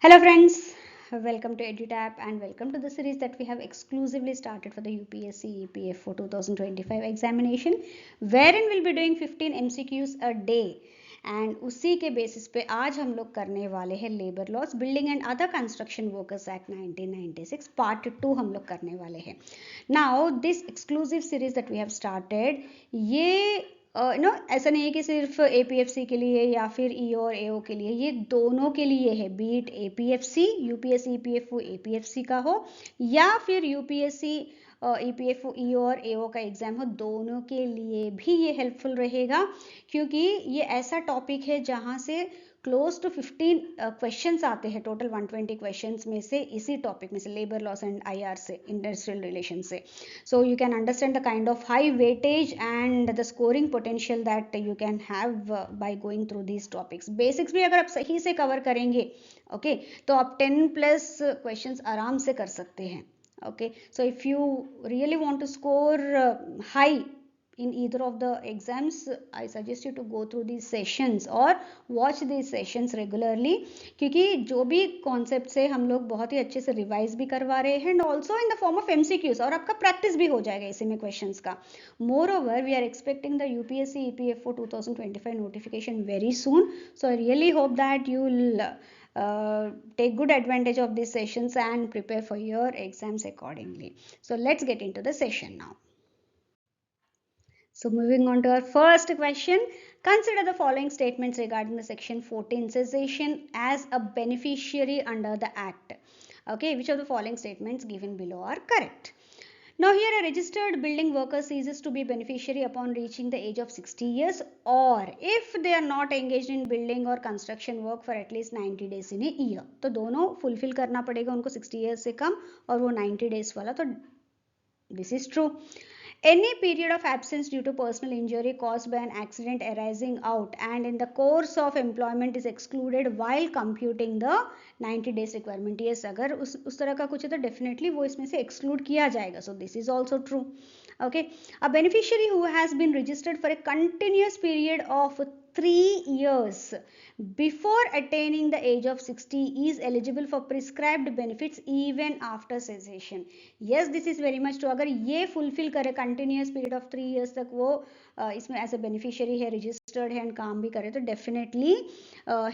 Hello friends, welcome to EduTap and welcome to the series that we have exclusively started for the UPSC EPFO 2025 examination, wherein we'll be doing 15 MCQs a day. And उसी के basis पे आज हम लोग करने वाले हैं labour laws building and other construction workers act 1996 part 2 हम लोग करने वाले हैं. Now this exclusive series that we have started, ये ऐसा नहीं है कि सिर्फ एपीएफसी के लिए या फिर ईओ और एओ के लिए, ये दोनों के लिए है. Be it APFC UPSC EPFO APFC का हो या फिर यूपीएससी ईपीएफओ ईओ और एओ का एग्जाम हो, दोनों के लिए भी ये हेल्पफुल रहेगा. क्योंकि ये ऐसा टॉपिक है जहाँ से क्लोज टू 15 क्वेश्चंस आते हैं. टोटल 120 क्वेश्चंस में से इसी टॉपिक में से, लेबर लॉस एंड आईआर से, इंडस्ट्रियल रिलेशन से. So you can understand the kind of high weightage and the scoring potential that you can have by going through these topics. Basics भी अगर आप सही से कवर करेंगे, ओके, तो आप 10+ क्वेश्चंस आराम से कर सकते हैं. Okay, so if you really want to score high in either of the exams, I suggest you to go through these sessions or watch these sessions regularly, क्योंकि जो भी concepts है हम लोग बहुत ही अच्छे से revise भी करवा रहे हैं and also in the form of MCQs, और आपका practice भी हो जाएगा इसी में questions का. Moreover, we are expecting the UPSC EPFO 2025 notification very soon, so I really hope that you will take good advantage of these sessions and prepare for your exams accordingly. So let's get into the session now. So moving on to our first question, consider the following statements regarding the section 14 cessation as a beneficiary under the act. Okay, which of the following statements given below are correct? Now here a registered building worker ceases to be beneficiary upon reaching the age of 60 years or if they are not engaged in building or construction work for at least 90 days in a year. तो दोनों fulfill करना पड़ेगा उनको 60 years से कम और वो 90 days वाला. तो this is true. Any period of absence due to personal injury caused by an accident arising out and in the course of employment is excluded while computing the 90 days requirement. Yes, अगर उस तरह का कुछ है तो definitely वो इसमें से exclude किया जाएगा. So this is also true. Okay, a beneficiary who has been registered for a continuous period of 3 years before attaining the age of 60 is eligible for prescribed benefits even after cessation. Yes, this is very much true. अगर ये fulfill करे continuous period of 3 years तक वो इसमें as a beneficiary है, registered है and काम भी करे, तो definitely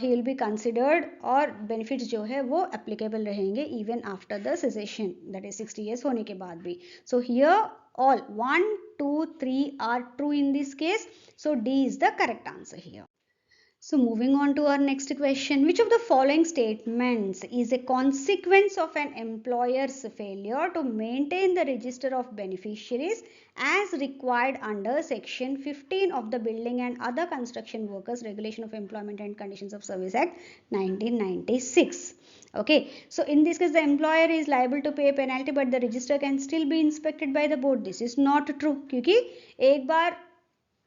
he will be considered और benefits जो है वो applicable रहेंगे even after the cessation, that is 60 years होने के बाद भी. So here all 1, 2, 3 are true in this case. So D is the correct answer here. So moving on to our next question, which of the following statements is a consequence of an employer's failure to maintain the register of beneficiaries as required under section 15 of the Building and Other Construction Workers Regulation of Employment and Conditions of Service Act 1996. Okay, so in this case the employer is liable to pay a penalty but the register can still be inspected by the board. This is not true, क्योंकि एक बार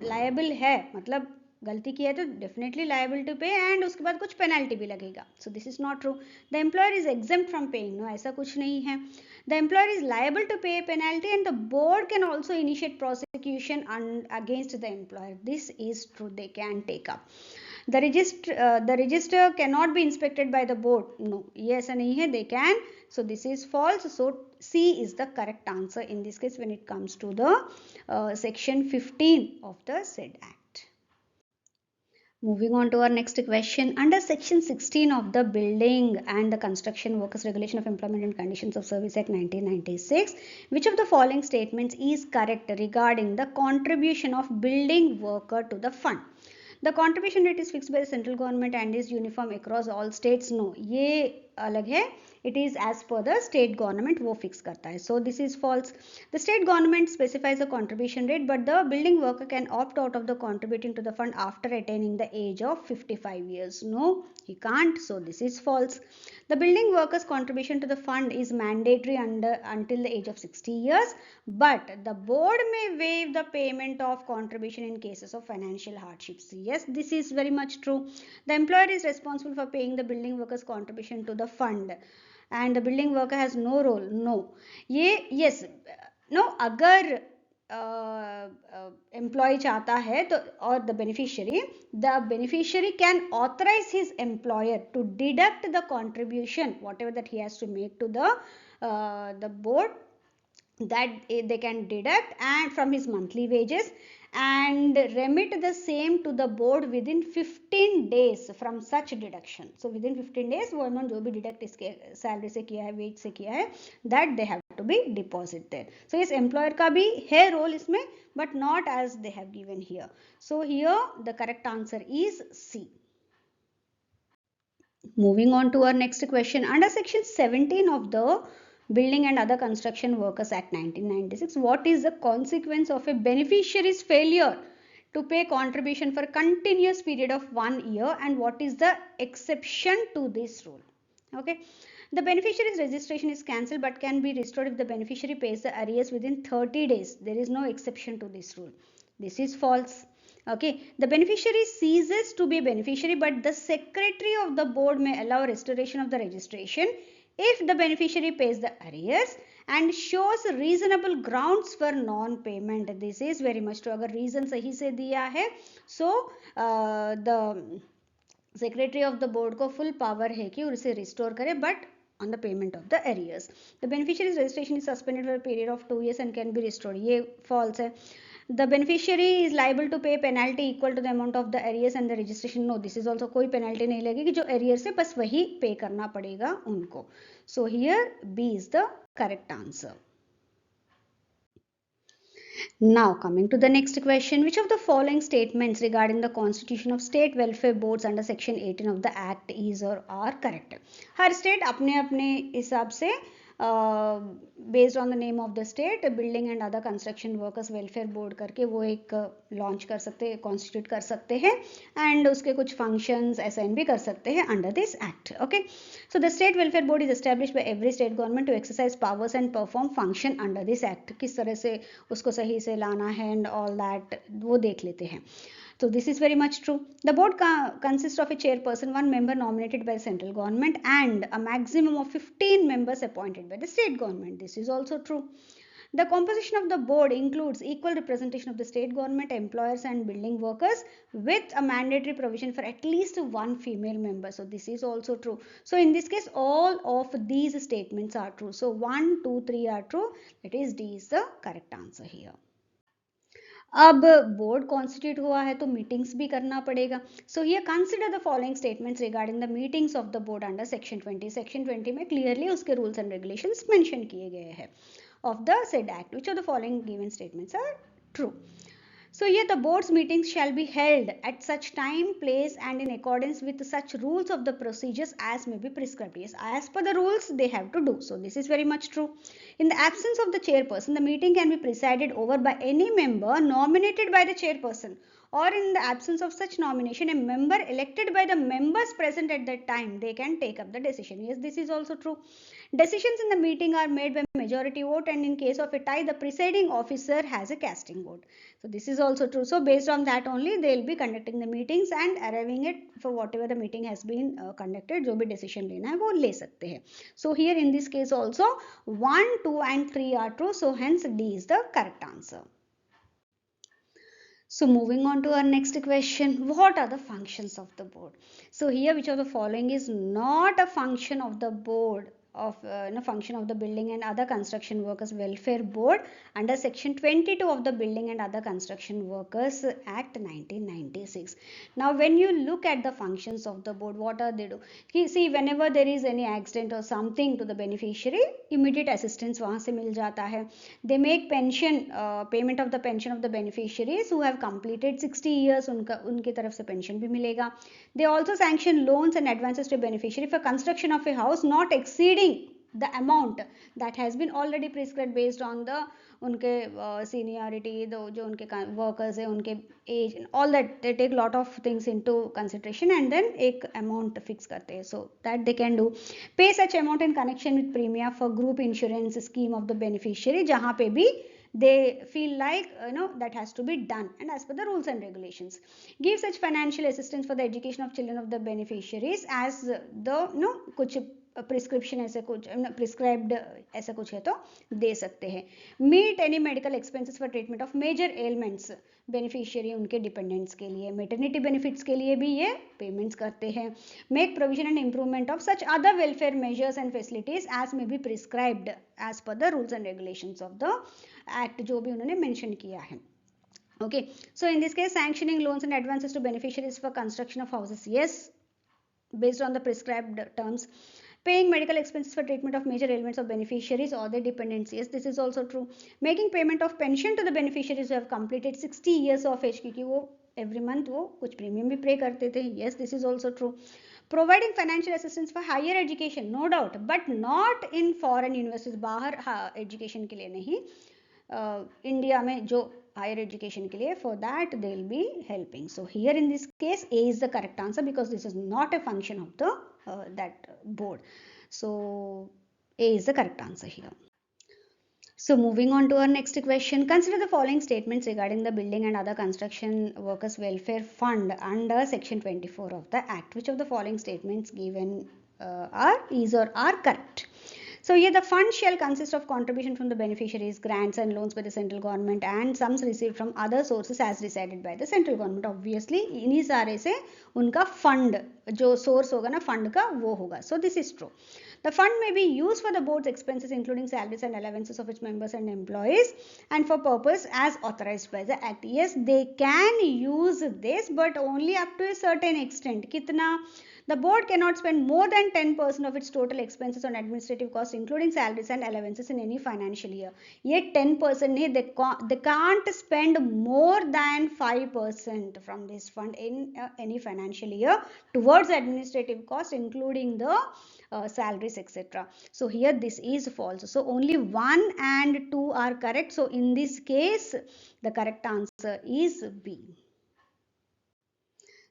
liable है मतलब गलती की है तो definitely liable to pay and उसके बाद कुछ पेनल्टी भी लगेगा. So this is not true. The employer is exempt from paying. No, ऐसा कुछ नहीं है. The employer is liable to pay penalty and the board can also initiate prosecution against the employer. This is true. They can take up. The register cannot be inspected by the board. No, ये ऐसा नहीं है. They can. So this is false. So C is the correct answer in this case when it comes to the section 15 of the said act. Moving on to our next question, under section 16 of the Building and the Construction Workers Regulation of Employment and Conditions of Service Act 1996, which of the following statements is correct regarding the contribution of building worker to the fund? The contribution rate is fixed by the central government and is uniform across all states. No, ये अलग है. It is as per the state government, वो fix करता है. So this is false. The state government specifies a contribution rate, but the building worker can opt out of the contributing to the fund after attaining the age of 55 years. No, he can't. So this is false. The building worker's contribution to the fund is mandatory until the age of 60 years, but the board may waive the payment of contribution in cases of financial hardships. Yes, this is very much true. The employer is responsible for paying the building worker's contribution to the fund and the building worker has no role. No, ये yes, no, अगर employ चाहता है तो और the beneficiary can authorise his employer to deduct the contribution whatever that he has to make to the board, that they can deduct and from his monthly wages and remit the same to the board within 15 days from such deduction. So within 15 days वो amount जो भी deduct इसके salary से किया है, wage से किया है, that they have to be deposit there. So इस employer का भी है role इसमें, but not as they have given here. So here the correct answer is C. Moving on to our next question. Under section 17 of the Building and Other Construction Workers Act 1996, what is the consequence of a beneficiary's failure to pay contribution for a continuous period of 1 year, and what is the exception to this rule? Okay, the beneficiary's registration is cancelled but can be restored if the beneficiary pays the arrears within 30 days. There is no exception to this rule. This is false. Okay, the beneficiary ceases to be a beneficiary, but the secretary of the board may allow restoration of the registration if the beneficiary pays the arrears and shows reasonable grounds for non-payment. This is very much true. अगर reason सही से दिया है, so the secretary of the board को full power है कि उसे restore करे, but on the payment of the arrears. The beneficiary's registration is suspended for a period of 2 years and can be restored. ये false है. The beneficiary is liable to pay penalty equal to the amount of the arrears and the registration. No, this is also कोई penalty नहीं लगेगी, जो arrears है बस वही pay करना पड़ेगा उनको. So here B is the correct answer. Now coming to the next question, which of the following statements regarding the constitution of state welfare boards under section 18 of the act is or are correct? Her state अपने अपने हिसाब से based on the name of the state building and other construction workers welfare board करके वो एक launch कर सकते हैं, कॉन्स्टिट्यूट कर सकते हैं एंड उसके कुछ फंक्शंस असाइन भी कर सकते हैं under this act. Okay, so the state welfare board is established by every state government to exercise powers and perform function under this act. किस तरह से उसको सही से लाना है एंड ऑल दैट वो देख लेते हैं. So this is very much true. The board consists of a chairperson, one member nominated by the central government, and a maximum of 15 members appointed by the state government. This is also true. The composition of the board includes equal representation of the state government, employers and building workers, with a mandatory provision for at least one female member. So this is also true. So in this case, all of these statements are true. So 1, 2, 3 are true. That is D is the correct answer here. अब board constitute हुआ है तो meetings भी करना पड़ेगा. So here consider the following statements regarding the meetings of the board under section 20. Section 20 में clearly उसके rules and regulations mention किए गए हैं of the said act. Which of the following given statements are true? So here the board's meetings shall be held at such time, place and in accordance with such rules of the procedures as may be prescribed. Yes, as per the rules they have to do. So this is very much true. In the absence of the chairperson, the meeting can be presided over by any member nominated by the chairperson, or in the absence of such nomination, a member elected by the members present at that time, they can take up the decision. Yes, this is also true. Decisions in the meeting are made by majority vote, and in case of a tie, the presiding officer has a casting vote. So this is also true. So based on that only, they will be conducting the meetings and arriving at for whatever the meeting has been conducted. जो भी decision लेना है वो ले सकते हैं. So here in this case also 1, 2 and 3 are true. So hence D is the correct answer. So moving on to our next question, what are the functions of the board? So here which of the following is not a function of the board of function of the Building and Other Construction Workers Welfare Board under section 22 of the Building and Other Construction Workers Act 1996. Now when you look at the functions of the board, what are they do? See, whenever there is any accident or something to the beneficiary, immediate assistance वहाँ से मिल जाता है. They make pension payment of the pension of the beneficiaries who have completed 60 years, उनके तरफ से pension भी मिलेगा. They also sanction loans and advances to beneficiary for construction of a house not exceeding the amount that has been already prescribed based on the उनके seniority, जो उनके workers है, उनके age, all that they take lot of things into consideration and then एक amount fix करते हैं. So that they can do. Pay such amount in connection with premium for group insurance scheme of the beneficiary, जहाँ पे भी they feel like that has to be done and as per the rules and regulations. Give such financial assistance for the education of children of the beneficiaries as the कुछ prescription ऐसे कुछ prescribed ऐसा कुछ है तो दे सकते हैं. Meet any medical expenses for treatment of major elements beneficiary उनके डिपेंडेंट्स के लिए. मेटर्निटी बेनिफिट्स के लिए भी ये पेमेंट्स करते हैं. Make provision and improvement of such other welfare measures and facilities as may be prescribed as per the rules and regulations of the act, जो भी उन्होंने मेंशन किया है. Okay, so in this case, sanctioning loans and advances to beneficiaries for construction of houses, yes, based on the prescribed terms. Paying medical expenses for treatment of major ailments of beneficiaries or their dependents, yes, this is also true. Making payment of pension to the beneficiaries who have completed 60 years of age, क्योंकि वो every month वो कुछ premium भी pay करते थे, yes, this is also true. Providing financial assistance for higher education, no doubt, but not in foreign universities, बाहर education के लिए नहीं, इंडिया में जो higher education के लिए, for that they will be helping. So here in this case A is the correct answer because this is not a function of the that board. So A is the correct answer here. So moving on to our next question, consider the following statements regarding the building and other construction workers welfare fund under section 24 of the act. Which of the following statements given is or are correct? So here the fund shall consist of contribution from the beneficiaries, grants and loans by the central government and sums received from other sources as decided by the central government. Obviously इन्हीं सारे से उनका fund जो source होगा ना fund का वो होगा. So this is true. The fund may be used for the board's expenses including salaries and allowances of its members and employees and for purpose as authorized by the act. Yes, they can use this but only up to a certain extent. कितना? The board cannot spend more than 10% of its total expenses on administrative costs including salaries and allowances in any financial year. ये 10% नहीं, they can't spend more than 5% from this fund in any financial year towards administrative costs including the salaries, etc. So here this is false. So only 1 and 2 are correct. So in this case the correct answer is B.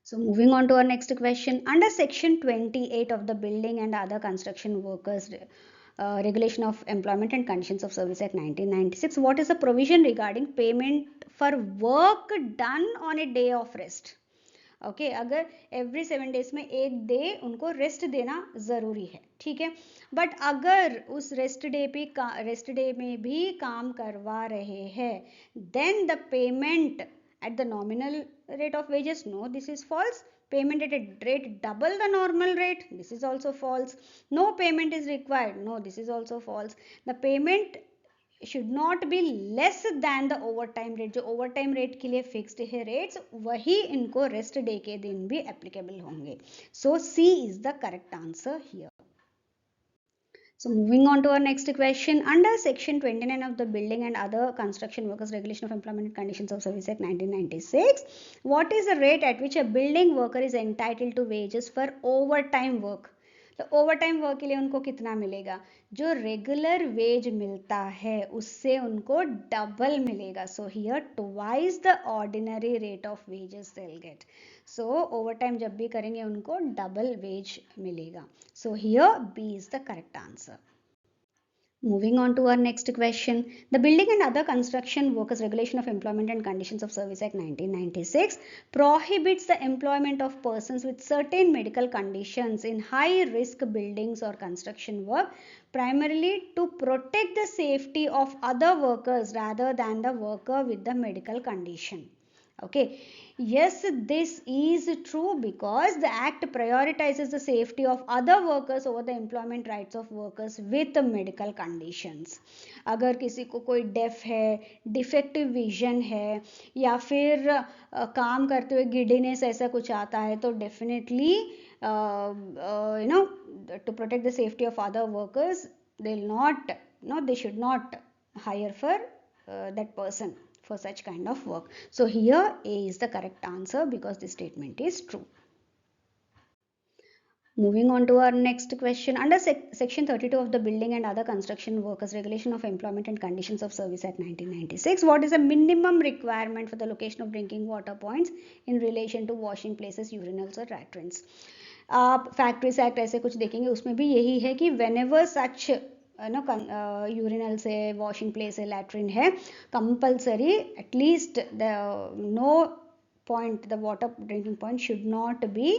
So moving on to our next question. Under section 28 of the Building and Other Construction Workers Regulation of Employment and Conditions of Service Act 1996, what is the provision regarding payment for work done on a day of rest? Okay अगर every 7 days में एक day उनको rest देना ज़रूरी है, ठीक है, but अगर उस रेस्ट डे में भी काम करवा रहे हैं then the payment at the nominal rate of wages, no, this is false. Payment at a rate double the normal rate, this is also false. No payment is required, no, this is also false. The payment should not be less than the overtime rate. जो overtime rate के लिए fixed है rates, वही इनको rest day के दिन भी applicable होंगे. So C is the correct answer here. So moving on to our next question. Under section 29 of the Building and Other Construction Workers Regulation of Employment and Conditions of Service Act 1996, what is the rate at which a building worker is entitled to wages for overtime work? तो overtime work के लिए उनको कितना मिलेगा? जो regular veg मिलता है उससे उनको डबल मिलेगा. So here twice the ordinary rate of wages they will get. So overtime जब भी करेंगे उनको डबल वेज मिलेगा. So here B is the correct answer. Moving on to our next question. The Building and Other Construction Workers Regulation of Employment and Conditions of Service Act 1996 prohibits the employment of persons with certain medical conditions in high-risk buildings or construction work, primarily to protect the safety of other workers rather than the worker with the medical condition. Okay, yes, this is true because the act prioritizes the safety of other workers over the employment rights of workers with medical conditions. अगर किसी को कोई def है, defective vision है या फिर काम करते हुए गिडीनेस ऐसा कुछ आता है तो definitely to protect the safety of other workers they should not hire for that person for such kind of work. So here A is the correct answer because this statement is true. Moving on to our next question. Under section 32 of the Building and Other Construction Workers Regulation of Employment and Conditions of Service Act 1996, what is the minimum requirement for the location of drinking water points in relation to washing places, urinals or latrines? आप factories act ऐसे कुछ देखेंगे उसमें भी यही है कि whenever such urinal से वॉशिंग प्लेस है लैट्रिन है compulsory at least no point the water drinking point should not be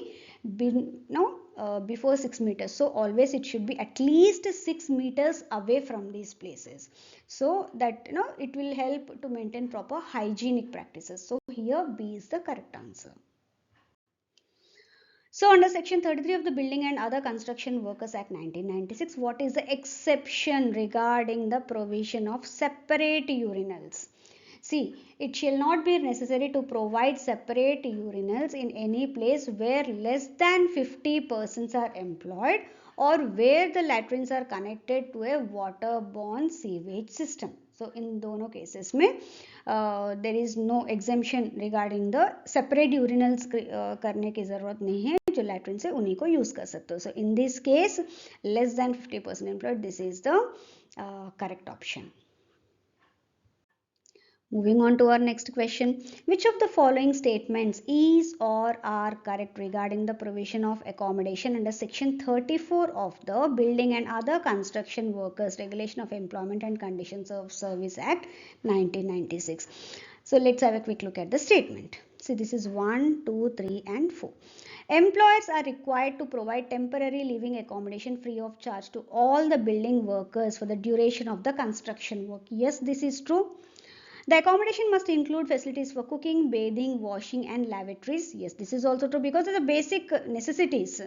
before 6 meters. So always it should be at least 6 meters away from these places, so that it will help to maintain proper hygienic practices. So here B is the correct answer. So under section 33 of the Building and Other Construction Workers Act 1996, what is the exception regarding the provision of separate urinals? See, it shall not be necessary to provide separate urinals in any place where less than 50 persons are employed or where the latrines are connected to a waterborne sewage system. So in दोनों cases में there is no exemption regarding the separate urinals करने की ज़रूरत नहीं है, जो latrine से उन्हीं को यूज़ कर सकते हो. So in this case less than 50% employed, this is the correct option. Moving on to our next question. Which of the following statements is or are correct regarding the provision of accommodation under section 34 of the Building and Other Construction Workers Regulation of Employment and Conditions of Service Act 1996? So let's have a quick look at the statement. See, this is 1, 2, 3 and 4. Employers are required to provide temporary living accommodation free of charge to all the building workers for the duration of the construction work. Yes, this is true. The accommodation must include facilities for cooking, bathing, washing and lavatories. Yes, this is also true because of the basic necessities.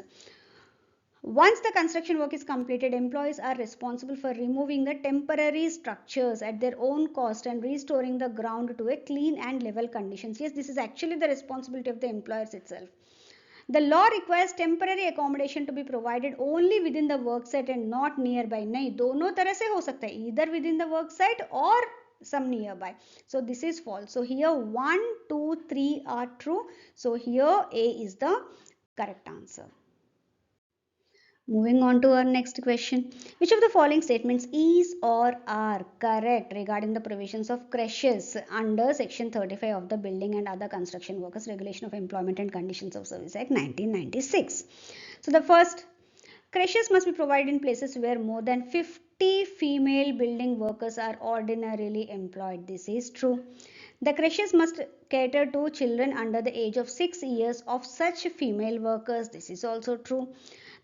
Once the construction work is completed, employees are responsible for removing the temporary structures at their own cost and restoring the ground to a clean and level conditions. Yes, this is actually the responsibility of the employers itself. The law requires temporary accommodation to be provided only within the work site and not nearby. नहीं, दोनों तरह से हो सकता है, either within the work site or some nearby. So this is false. So here 1, 2, 3 are true. So here A is the correct answer. Moving on to our next question. Which of the following statements is or are correct regarding the provisions of creches under section 35 of the Building and Other Construction Workers Regulation of Employment and Conditions of Service Act 1996? So the first, creches must be provided in places where more than 50 female building workers are ordinarily employed. This is true. The creches must cater to children under the age of 6 years of such female workers. This is also true.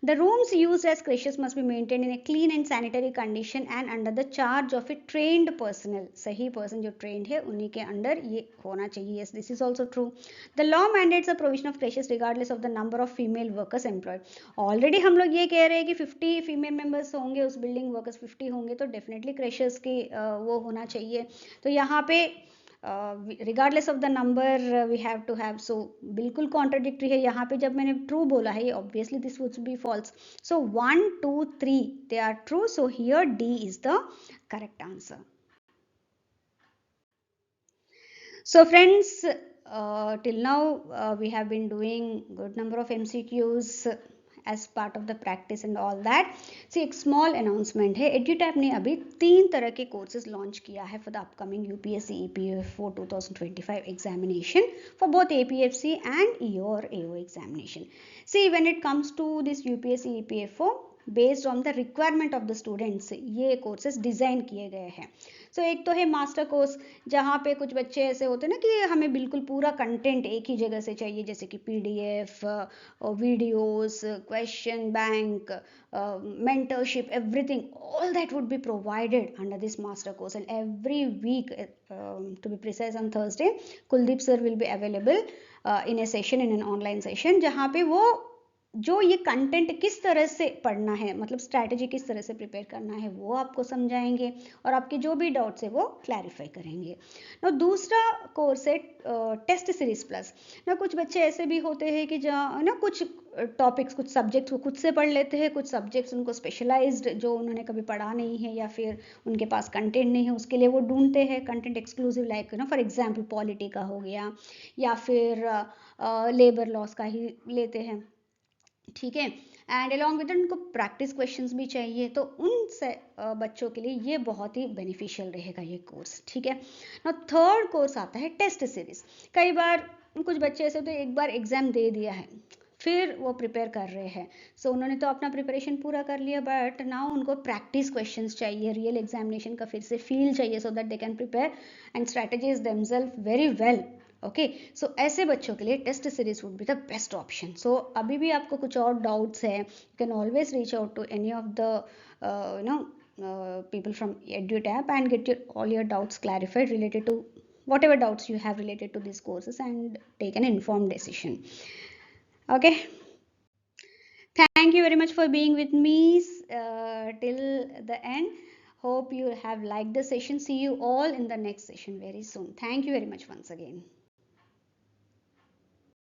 The rooms used as creches must be maintained in a clean and sanitary condition and under the charge of a trained personnel. सही person जो trained है उन्हीं के under ये होना चाहिए. Yes, this is also true. The law mandates the provision of creches regardless of the number of female workers employed. Already हम लोग ये कह रहे हैं कि 50 female members होंगे, उस building workers 50 होंगे, तो definitely creches की वो होना चाहिए. तो यहाँ पे regardless of the number we have to have. So बिल्कुल contradictory है. यहाँ पे जब मैंने true बोला है, obviously this would be false. So 1, 2, 3 they are true. So here D is the correct answer. So friends, till now we have been doing good number of MCQs as part of the practice and all that. See, एक small announcement है. EduTap ने अभी 3 तरह के courses launch किया है for the upcoming UPSC EPFO 2025 examination for both APFC and EO or AO examination. See, when it comes to this UPSC EPFO, based on the requirement of the students, ये courses design किए गए हैं. So एक तो है master course, जहाँ पे कुछ बच्चे ऐसे होते हैं ना कि हमें बिल्कुल पूरा कंटेंट एक ही जगह से चाहिए, जैसे कि PDF, videos, question bank, mentorship, everything, all that would be provided under this master course. And every week, to be precise on Thursday, Kuldeep sir will be available in a session, in an online session, जहाँ पे वो जो ये content किस तरह से पढ़ना है, मतलब स्ट्रैटेजी किस तरह से प्रिपेयर करना है, वो आपको समझाएंगे और आपके जो भी डाउट्स है वो क्लैरिफाई करेंगे. ना दूसरा कोर्स है टेस्ट सीरीज प्लस. ना कुछ बच्चे ऐसे भी होते हैं कि जहाँ ना कुछ टॉपिक्स, कुछ सब्जेक्ट्स वो खुद से पढ़ लेते हैं, कुछ सब्जेक्ट्स उनको स्पेशलाइज्ड जो उन्होंने कभी पढ़ा नहीं है या फिर उनके पास कंटेंट नहीं है, उसके लिए वो ढूंढते हैं कंटेंट एक्सक्लूसिव, लाइक ना फॉर एग्जांपल पॉलिटी का हो गया या फिर लेबर लॉस का ही लेते हैं. ठीक है. एंड अलॉन्ग विद उनको प्रैक्टिस क्वेश्चंस भी चाहिए, तो उन बच्चों के लिए ये बहुत ही बेनिफिशियल रहेगा ये कोर्स. ठीक है ना. थर्ड कोर्स आता है टेस्ट सीरीज. कई बार कुछ बच्चे ऐसे तो एक बार एग्जाम दे दिया है, फिर वो प्रिपेयर कर रहे हैं. सो उन्होंने तो अपना प्रिपरेशन पूरा कर लिया, बट नाउ उनको प्रैक्टिस क्वेश्चंस चाहिए, रियल एग्जामिनेशन का फिर से फील चाहिए, so that they can prepare and strategies themselves very well okay so ऐसे बच्चों के लिए test series would be the best option. So अभी भी आपको कुछ और डाउट्स है, you can always reach out to any of the people from EduTap and get all your doubts clarified related to whatever doubts you have related to these courses and take an informed decision. Okay, thank you very much for being with me till the end. Hope you have liked the session. See you all in the next session very soon. Thank you very much once again.